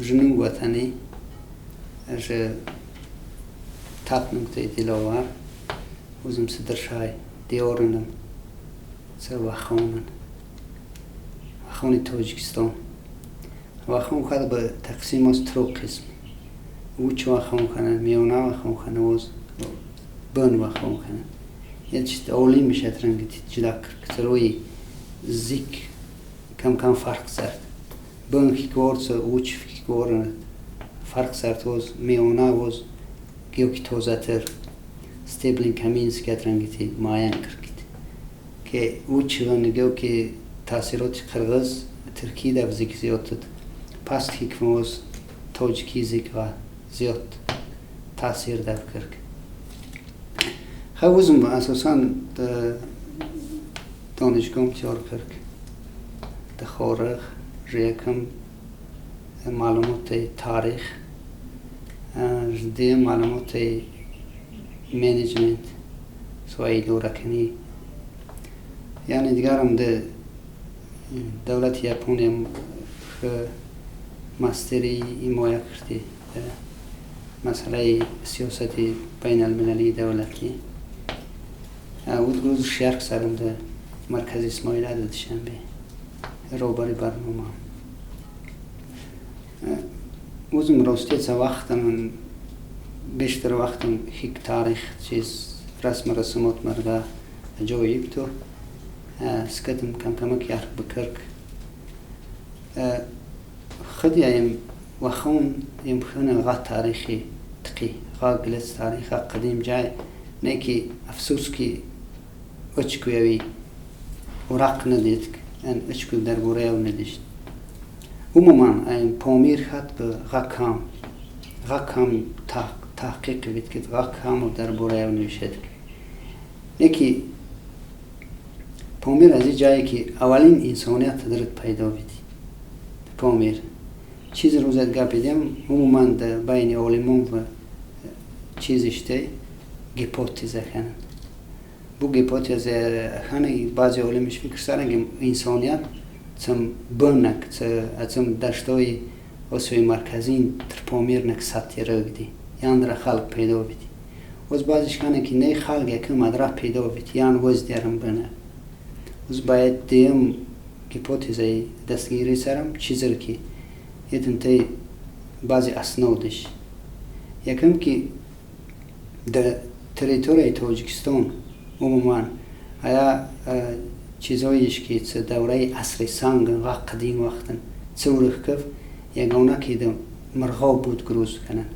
جنوب وطنی اش تاب نقطه دلوار وزم صدر شای دیورنم سر وخونی تاجیکستان وخون خود به تقسیم از ترو قسم وچ وخون کنن میونه وخون کنن وز بن وخون کنن یه چیز اولی میشه ترنگی جدا کرد روی زیک کم فرق زد بن کی گورس وچ کی گورن فرق زد وز میونه وز گیو کی توزاتر استیبلینگ کمینس که ترنگی ماین کرد که وچ ون گیو کی تاثیرات قرغز ترکی ده زیک زیاد پس که موز تاجیکی زیک و زیاد تاثیر ده کرد خوزم اساساً دانشگاه تیار کرد دخورخ ریکم معلومات تاریخ جدی معلومات منیجمنت سوای دورکنی یعنی دیگرم ده دولت یابانی ماستری ایمویا کردی مسئله سیاستی بین المللی دولتی اود روز شرق سرم ده مرکز اسماعیل عدد شنبه روباری برنامه وزم راستی تا وقتم بیشتر وقتم هیچ تاریخ چیز رسومات مردا جایی تو سکتم کم که یارک بکرک خدي أيام وخون يمكن غا تاريخي تقي غا جلس تاريخ قديم جاي نيكي أفسوسكي أشكو يبي وراق نديتك أن أشكو دربوريا ونديش عموما أيام بامير خات غا كام تحقيق بيت كده غا كام دربوريا ونديشتك نيكي بامير از جایی که اولین انسانیت درد پیدا بیدی پامیر چیز روزت گپیدم عموما در بین علمان و چیزشته گیپوتیزه کنند بو گیپوتیزه خانه بعضی علمش فکر سرن که انسانیت چم بنک چم دشتای آسیای مرکزی در پامیر نک سطحی رگدی یان در خلق پیدا بیدی وز بعضیش خانه که نه خلق یکم مدرح پیدا بیدی یان وز دیرم بنه وز باید دیم گیپوتیزه دستگیری سرم چیزی که یتن تی بعضی اسنادش یکم که در تریتوری تاجیکستان عموما آیا چیزایش که چه دوره عصر سنگ و قدیم وقتن چورخ کف یگانه که در مرغاب بود گروز کنن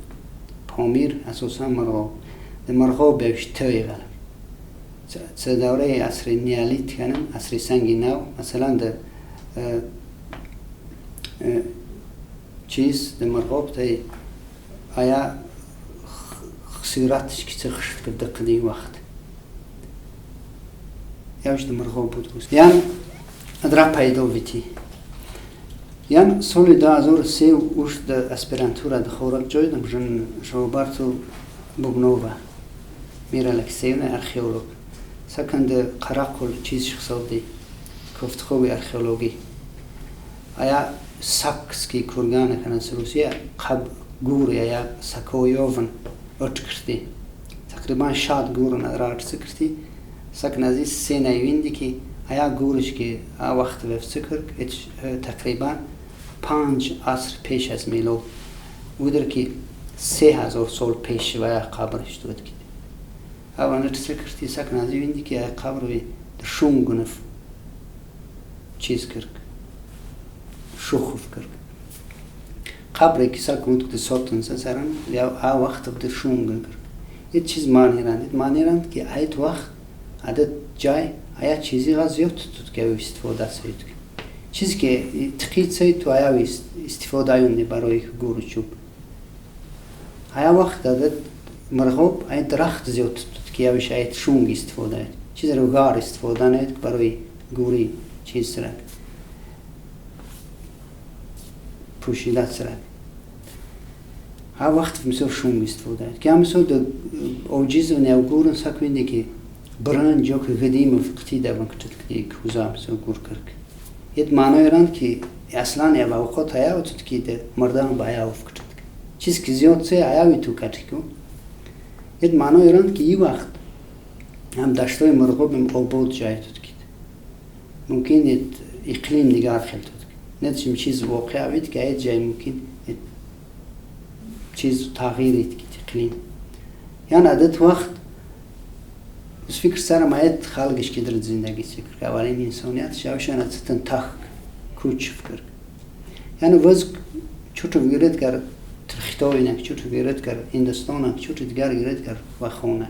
پامیر اساسا مرغاب در مرغاب بیش تایی غلب چه دوره عصر نیالیت کنن عصر سنگی نو مثلا در چیز در مرغاب تایی آیا خسیراتش که چه خشت کرده قدیم وقت یاوش در مرغاب بود گوست یعنی ادرا پیدا بیتی یعنی سال 2003 اوش در اسپرانتورا در خورک جایدم جن روبرتو بوگنووا میره لکسیون ارخیولوگ سکن در قراقل چیز شخصاتی کفت خوبی ارخیولوگی آیا ساکس کی کرگانه کنن سروسیه قب گور یا سکویوون ات کرتی تقریبا شاد گورن ادرار سکرتی سکن ازی سه نیویندی که آیا گورش که وقت وفت سکر تقریبا 5 عصر پیش از میلاد بودر که 3000 سال پیش و قبرش دود کد اوانت سکرتی سکن ازی ویندی که قبر وی در شونگنف چیز کرد شخوف کرد قبری که سکوت که ساتون سرن یا وقت در شونگن کرد یه چیز معنی رند که ایت وقت عدد جای آیا چیزی غازیات تود که استفاده سید چیزی که تقیید سید تو آیا استفاده ایونی برای گور چوب آیا وقت عدد مرغوب ای درخت زیاد تود که یویش ایت شونگ استفاده اید چیز رو گار استفاده نید برای گوری چیز سرک پوشیده سرک ها وقت مثل شونگ استفاده اید که هم مثل در اوجیز و نیوگورن سکوینده که بران جو که قدیم فقطی دوان کتد که کوزا مثل گور کرد ید معنای رند که اصلا یا اوقات هیا و تو که مردم با هیا افکرد چیز که زیاد سه هیاوی تو کتی کن ید معنای رند که این وقت هم دشتای مرغوب هم آباد جای تو که ممکن ید اقلیم دیگر خیل تو که ندشم چیز واقعی اوید که اید جای ممکن چیز تغییرید که اقلیم یعنی عدد وقت بس فکر سرم آید خلقش که در زندگی سکر که اولین انسانیت شاوشان از تن تخ کوچ فکر یعنی وز چوتو گیرد کرد ترختاوی نک چوتو گیرد کرد هندستان نک چوتو دیگر گیرد کرد و خونه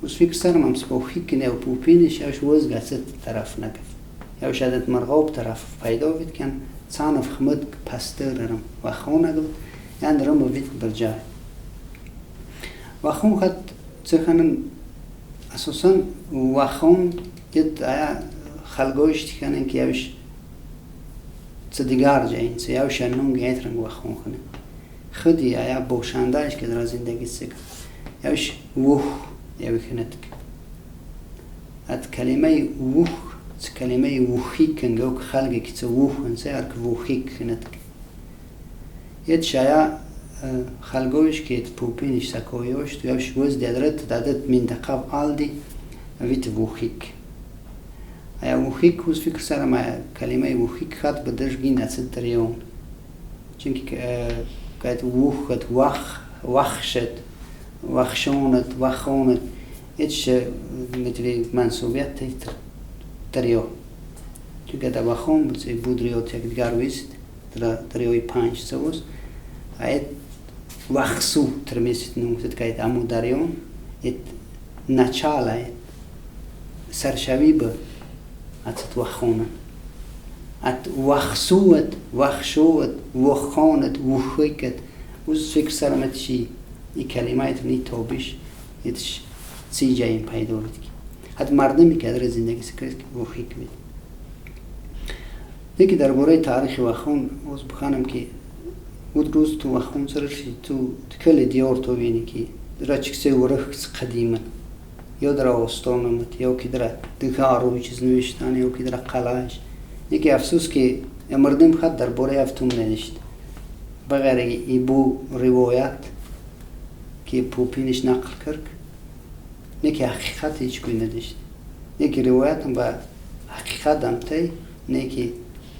بس فکر سرم هم سپاخی کنه و پوپینش یاوش وز گسد طرف نگفت یاوش عدد مرغاب طرف پیدا بید کن صانف خمد پستر رم و خونه گفت یعنی رم بید برجای و خون خد چخنن اساساً وخون ید آیا خلقوشتی کنن که یاوش چه دیگر جایین چه یاوش نونگ ایت رنگ وخون کنن خودی آیا بوشندهش که در زندگی سکن یاوش ووخ یاوی کند ات کلمه ووخ چه کلمه ووخی کنگه و که خلقی که چه ووخ کنسه ارک ووخی کند ید شایا خلقوش که پوپینش سکویوش تو یاوش وز دیدرد دادت منطقه آلدی ویت ووخیک آیا ووخیک وز فکر سرم کلمه ووخیک خط بدرش گین اصد دریون چونکه که ووخت وخشت وخشونت وخونت ایچ مثل منصوبیت تیتر دریو چونکه دا وخون بود ریو تک دیگر ویست دریوی 5 سوز آیا وخسو ترمیست نموزد که اید امو دریون اید نچال اید سرشوی با ات وخونن ات وخسوت وخشوت وخانت وخویکت وز فکر سرمت چی این کلمه ایت نی توبیش ایتش سی جایم پیدا بید که حتی مردمی که در زندگی سکرد که وخیک بید یکی در باره تاریخ وخون وز بخانم که بود روز تو وخون سرشی تو کل دیار تو بینی که در چکسه ورخ قدیمه یا در آستانمت یا که در دکارو چیز نوشتن یا که در قلعش یکی افسوس که مردم خود در باره افتون نداشت بغیر ای بو روایت که پوپینش نقل کرد یکی حقیقت هیچ کوی نداشت یکی روایت هم با حقیقت هم تای یکی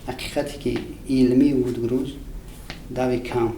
حقیقتی که علمی بود گروز داوی کام